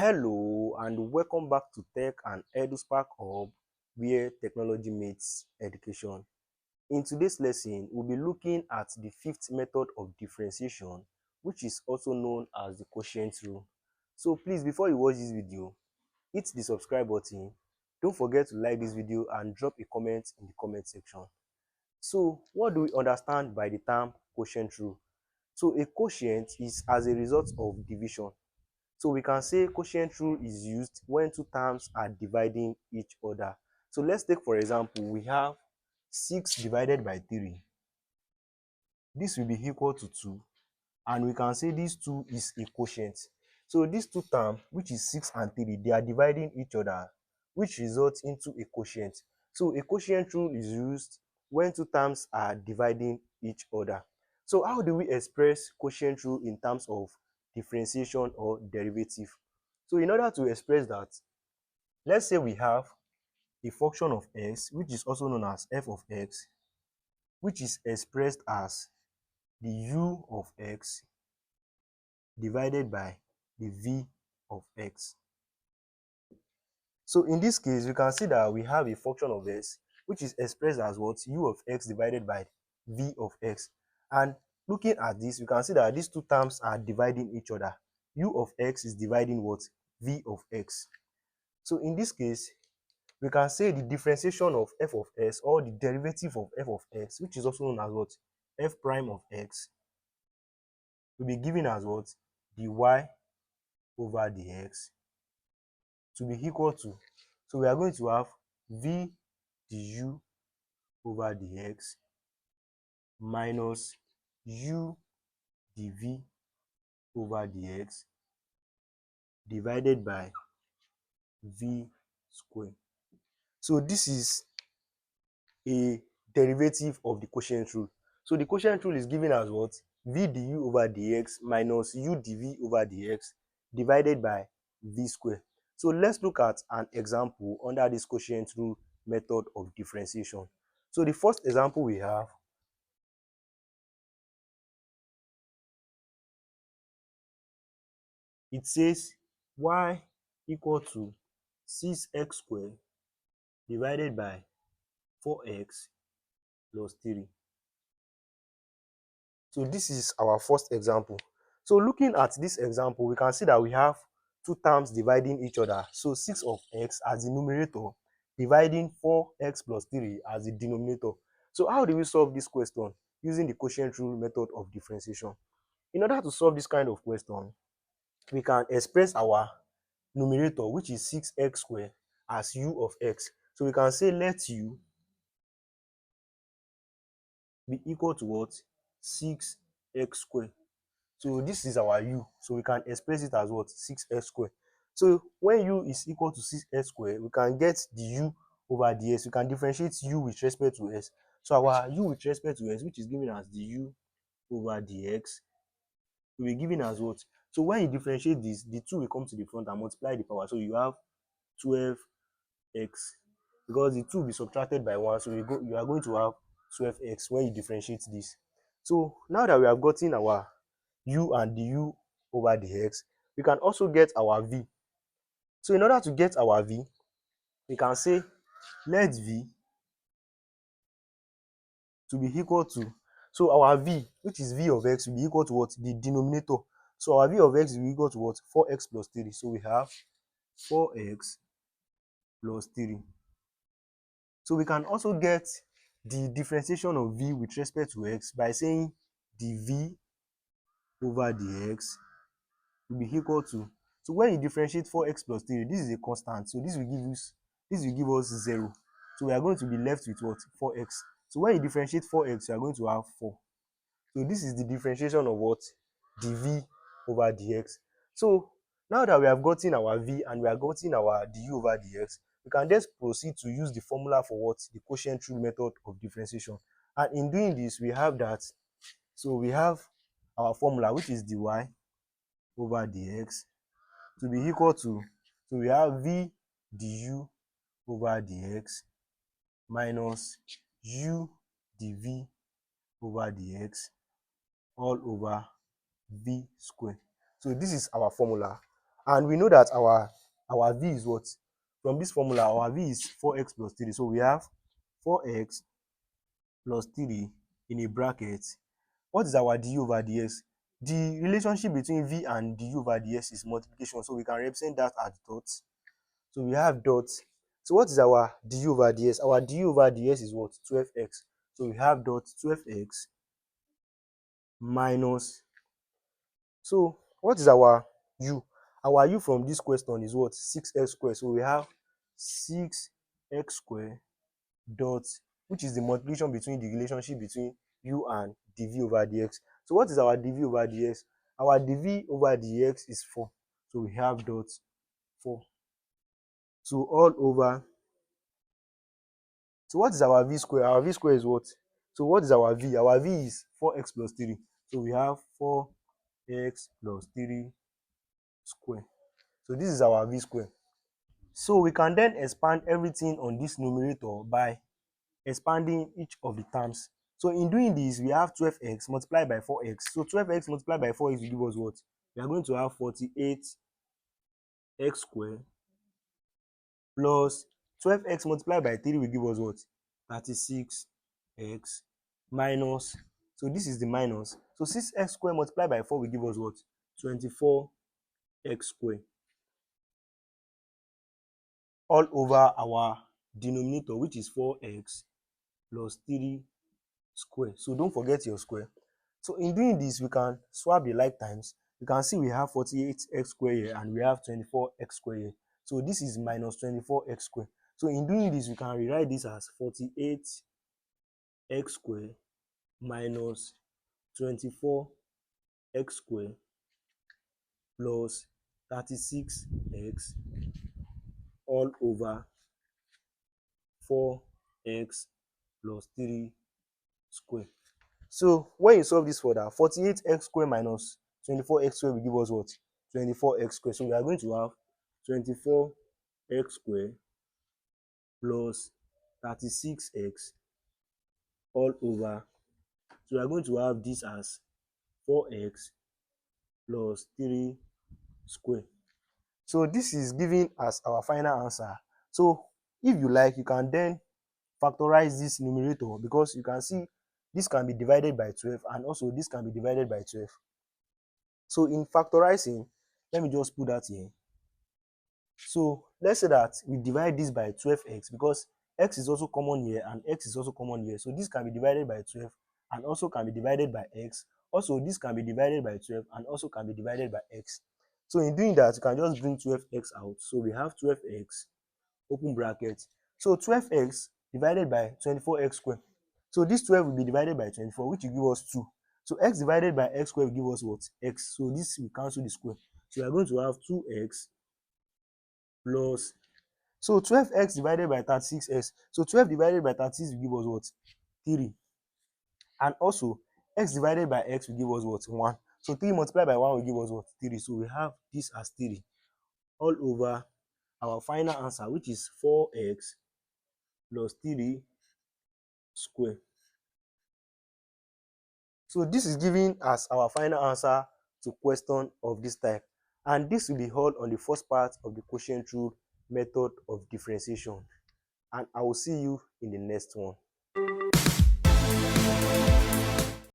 Hello and welcome back to Tech and EduSpark Hub, where technology meets education. In today's lesson, we'll be looking at the fifth method of differentiation, which is also known as the quotient rule. So please, before you watch this video, hit the subscribe button. Don't forget to like this video and drop a comment in the comment section. So what do we understand by the term quotient rule? So a quotient is as a result of division. So we can say quotient rule is used when two terms are dividing each other. So let's take, for example, we have 6 divided by 3. This will be equal to 2. And we can say this 2 is a quotient. So these two terms, which is 6 and 3, they are dividing each other, which results into a quotient. So a quotient rule is used when two terms are dividing each other. So how do we express quotient rule in terms of differentiation or derivative? So in order to express that, let's say we have a function of x, which is also known as f of x, which is expressed as the u of x divided by the v of x. So in this case, we can see that we have a function of x, which is expressed as what? U of x divided by v of x. And looking at this, we can see that these two terms are dividing each other. U of x is dividing what? V of x. So in this case, we can say the differentiation of f of x, or the derivative of f of x, which is also known as what? F prime of x, will be given as what? Dy over dx to be equal to, so we are going to have v du over dx minus u dv over dx divided by v square. So this is a derivative of the quotient rule. So the quotient rule is given as what? V du over dx minus u dv over dx divided by v square. So let's look at an example under this quotient rule method of differentiation. So the first example we have, it says y equal to 6x squared divided by 4x plus 3. So this is our first example. So looking at this example, we can see that we have two terms dividing each other. So 6 of x as the numerator, dividing 4x plus 3 as the denominator. So how do we solve this question? Using the quotient rule method of differentiation. In order to solve this kind of question, we can express our numerator, which is 6x squared, as u of x. So we can say let u be equal to what? 6x squared. So this is our u. So we can express it as what? 6x squared. So when u is equal to 6x squared, we can get the u over dx. We can differentiate u with respect to s. So our u with respect to s, which is given as the u over dx, will be given as what? So when you differentiate this, the 2 will come to the front and multiply the power. So you have 12x, because the 2 will be subtracted by 1. So you are going to have 12x when you differentiate this. So now that we have gotten our u and the u over the x, we can also get our v. So in order to get our v, we can say let v to be equal to, so our v, which is v of x, will be equal to what? The denominator. So our v of x will be equal to what? 4x plus 3. So we have 4x plus 3. So we can also get the differentiation of v with respect to x by saying the v over dx will be equal to, so when you differentiate 4x plus 3, this is a constant, so this will give us 0. So we are going to be left with what? 4x. So when you differentiate 4x, you are going to have 4. So this is the differentiation of what? Dv over dx. So now that we have gotten our v and we have gotten our du over dx, we can just proceed to use the formula for what? The quotient rule method of differentiation. And in doing this, we have that, so we have our formula, which is dy over dx to be equal to, so we have v du over dx minus u dv over dx all over v squared. So this is our formula. And we know that our v is what? From this formula, our v is 4x plus 3. So we have 4x plus 3 in a bracket. What is our du over dx? The relationship between v and du over dx is multiplication, so we can represent that as dot. So we have dot. So what is our du over dx? Our du over dx is what? 12x. So we have dot 12x minus. So what is our u? Our u from this question is what? 6x squared. So we have 6x squared dot, which is the multiplication between the relationship between u and dv over dx. So what is our dv over dx? Our dv over dx is 4. So we have dot 4. So all over. So what is our v square? Our v square is what? So what is our v? Our v is 4x plus 3. So we have 4x plus 3 square. So this is our v square. So we can then expand everything on this numerator by expanding each of the terms. So in doing this, we have 12x multiplied by 4x. So 12x multiplied by 4x will give us what? We are going to have 48x squared plus 12x multiplied by 3 will give us what? 36x minus. So this is the minus. So 6x squared multiplied by 4 will give us what? 24x squared all over our denominator, which is 4x plus 3 square. So don't forget your square. So in doing this, we can swap the like times. You can see we have 48x square here and we have 24x square here. So this is minus 24x square. So in doing this, we can rewrite this as 48x square minus 24x square plus 36x all over 4x plus 3 square. So when you solve this further, 48x square minus 24x square will give us what? 24x square. So we are going to have 24x square plus 36x all over. So we are going to have this as 4x plus 3 square. So this is giving us our final answer. So if you like, you can then factorize this numerator, because you can see this can be divided by 12 and also this can be divided by 12. So in factorizing, let me just put that here. So let's say that we divide this by 12x, because x is also common here and x is also common here. So this can be divided by 12 and also can be divided by x. Also this can be divided by 12 and also can be divided by x. So in doing that, you can just bring 12x out. So we have 12x, open bracket. So 12x divided by 24x squared. So this 12 will be divided by 24, which will give us 2. So x divided by x squared will give us what? X. So this will cancel the square. So we are going to have 2x plus. So 12x divided by 36x. So 12 divided by 36 will give us what? 3. And also x divided by x will give us what? 1. So 3 multiplied by 1 will give us what? 3. So we have this as 3 all over our final answer, which is 4x plus 3 square. So this is giving us our final answer to question of this type. And this will be all on the first part of the quotient rule method of differentiation. And I will see you in the next one.